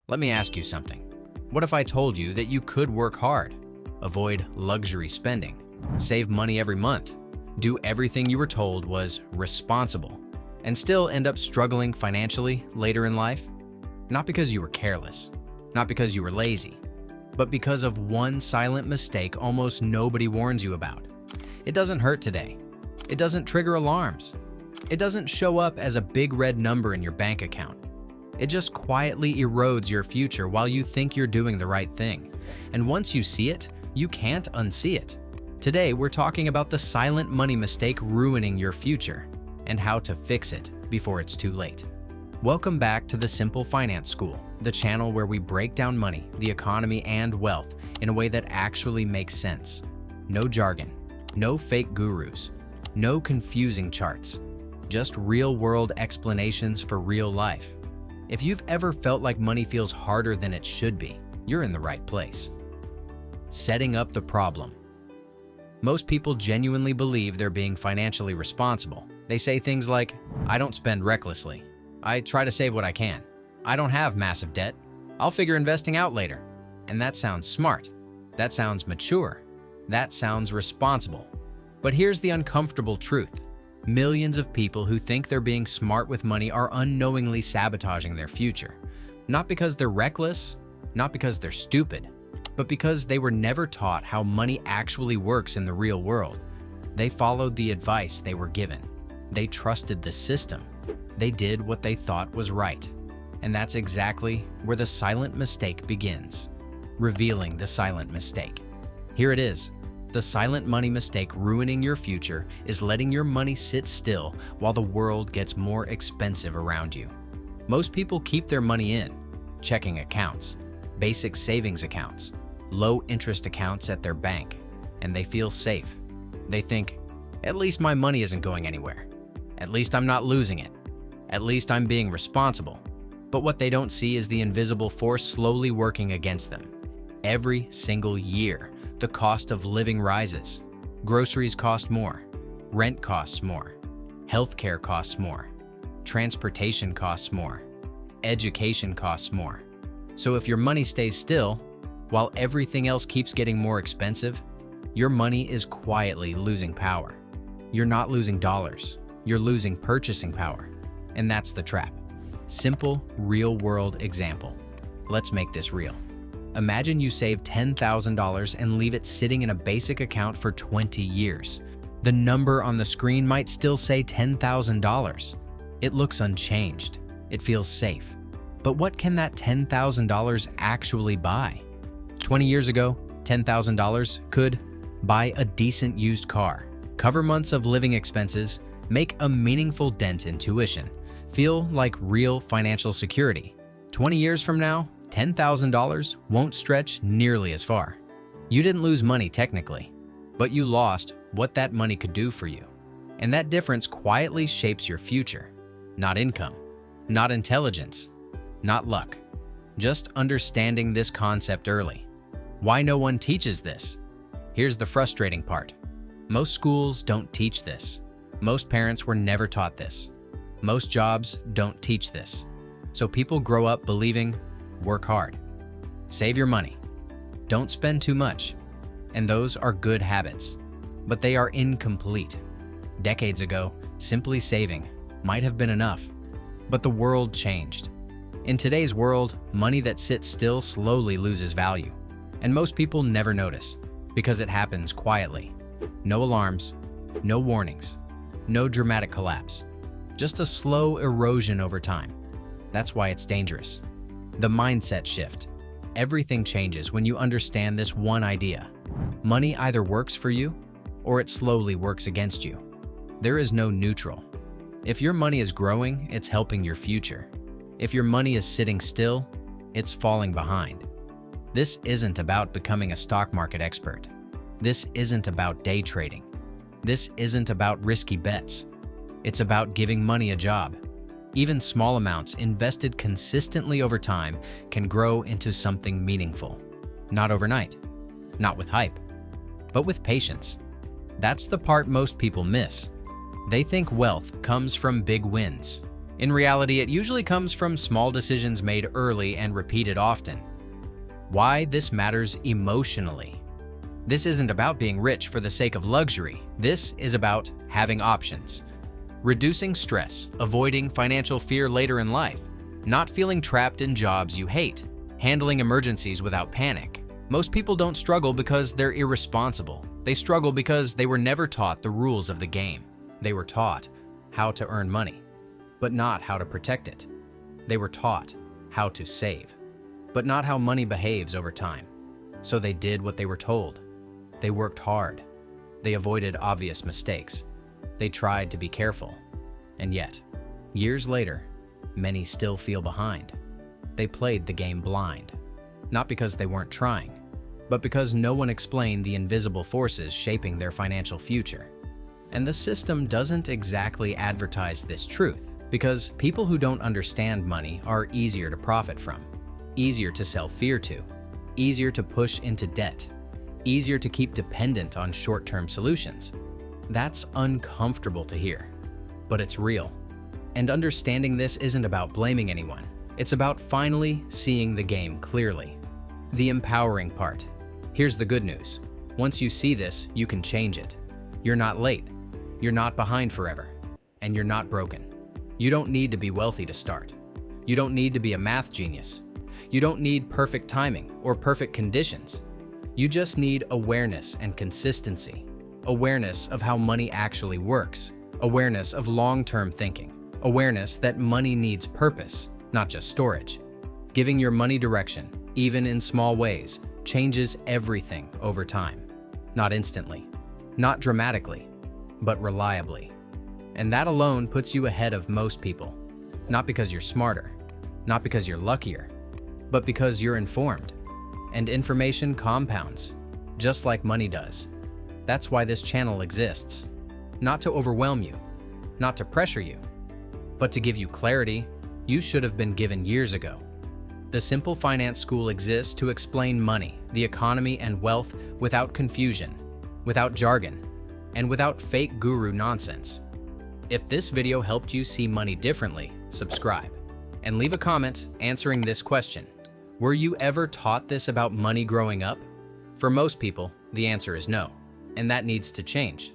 Let me ask you something. What if I told you that you could work hard, avoid luxury spending, save money every month, do everything you were told was responsible, and still end up struggling financially later in life? Not because you were careless, not because you were lazy, but because of one silent mistake almost nobody warns you about. It doesn't hurt today. It doesn't trigger alarms. It doesn't show up as a big red number in your bank account. It just quietly erodes your future while you think you're doing the right thing. And once you see it, you can't unsee it. Today, we're talking about the silent money mistake ruining your future and how to fix it before it's too late. Welcome back to the Simple Finance School, the channel where we break down money, the economy, and wealth in a way that actually makes sense. No jargon, no fake gurus, no confusing charts, just real-world explanations for real life. If you've ever felt like money feels harder than it should be, you're in the right place. Setting up the problem. Most people genuinely believe they're being financially responsible. They say things like, "I don't spend recklessly. I try to save what I can. I don't have massive debt. I'll figure investing out later." And that sounds smart. That sounds mature. That sounds responsible. But here's the uncomfortable truth. Millions of people who think they're being smart with money are unknowingly sabotaging their future. Not because they're reckless, not because they're stupid, but because they were never taught how money actually works in the real world. They followed the advice they were given. They trusted the system. They did what they thought was right. And that's exactly where the silent mistake begins. Revealing the silent mistake. Here it is. The silent money mistake ruining your future is letting your money sit still while the world gets more expensive around you. Most people keep their money in checking accounts, basic savings accounts, low interest accounts at their bank, and they feel safe. They think, at least my money isn't going anywhere. At least I'm not losing it. At least I'm being responsible. But what they don't see is the invisible force slowly working against them. Every single year, the cost of living rises. Groceries cost more. Rent costs more. Healthcare costs more. Transportation costs more. Education costs more. So if your money stays still, while everything else keeps getting more expensive, your money is quietly losing power. You're not losing dollars. You're losing purchasing power. And that's the trap. Simple, real-world example. Let's make this real. Imagine you save $10,000 and leave it sitting in a basic account for 20 years. The number on the screen might still say $10,000. It looks unchanged. It feels safe. But what can that $10,000 actually buy? 20 years ago, $10,000 could buy a decent used car, cover months of living expenses, make a meaningful dent in tuition, feel like real financial security. 20 years from now, $10,000 won't stretch nearly as far. You didn't lose money technically, but you lost what that money could do for you. And that difference quietly shapes your future. Not income, not intelligence, not luck. Just understanding this concept early. Why no one teaches this? Here's the frustrating part. Most schools don't teach this. Most parents were never taught this. Most jobs don't teach this. So people grow up believing, work hard, save your money, don't spend too much, and those are good habits, but they are incomplete. Decades ago, simply saving might have been enough, but the world changed. In today's world, money that sits still slowly loses value, and most people never notice because it happens quietly. No alarms, no warnings, no dramatic collapse, just a slow erosion over time. That's why it's dangerous. The mindset shift. Everything changes when you understand this one idea. Money either works for you or it slowly works against you. There is no neutral. If your money is growing, it's helping your future. If your money is sitting still, it's falling behind. This isn't about becoming a stock market expert. This isn't about day trading. This isn't about risky bets. It's about giving money a job. Even small amounts invested consistently over time can grow into something meaningful. Not overnight, not with hype, but with patience. That's the part most people miss. They think wealth comes from big wins, In reality, it usually comes from small decisions made early and repeated often. Why this matters emotionally. This isn't about being rich for the sake of luxury. This is about having options. Reducing stress, avoiding financial fear later in life, not feeling trapped in jobs you hate, handling emergencies without panic. Most people don't struggle because they're irresponsible. They struggle because they were never taught the rules of the game. They were taught how to earn money, but not how to protect it. They were taught how to save, but not how money behaves over time. So they did what they were told. They worked hard. They avoided obvious mistakes. They tried to be careful. And yet, years later, many still feel behind. They played the game blind, not because they weren't trying, but because no one explained the invisible forces shaping their financial future. And the system doesn't exactly advertise this truth, because people who don't understand money are easier to profit from, easier to sell fear to, easier to push into debt, easier to keep dependent on short-term solutions. That's uncomfortable to hear, but it's real. And understanding this isn't about blaming anyone. It's about finally seeing the game clearly. The empowering part. Here's the good news. Once you see this, you can change it. You're not late. You're not behind forever. And you're not broken. You don't need to be wealthy to start. You don't need to be a math genius. You don't need perfect timing or perfect conditions. You just need awareness and consistency. Awareness of how money actually works. Awareness of long-term thinking. Awareness that money needs purpose, not just storage. Giving your money direction, even in small ways, changes everything over time. Not instantly, not dramatically, but reliably. And that alone puts you ahead of most people. Not because you're smarter, not because you're luckier, but because you're informed. And information compounds, just like money does. That's why this channel exists. Not to overwhelm you, not to pressure you, but to give you clarity you should have been given years ago. The Simple Finance School exists to explain money, the economy, and wealth without confusion, without jargon, and without fake guru nonsense. If this video helped you see money differently, subscribe and leave a comment answering this question. Were you ever taught this about money growing up? For most people, the answer is no, and that needs to change.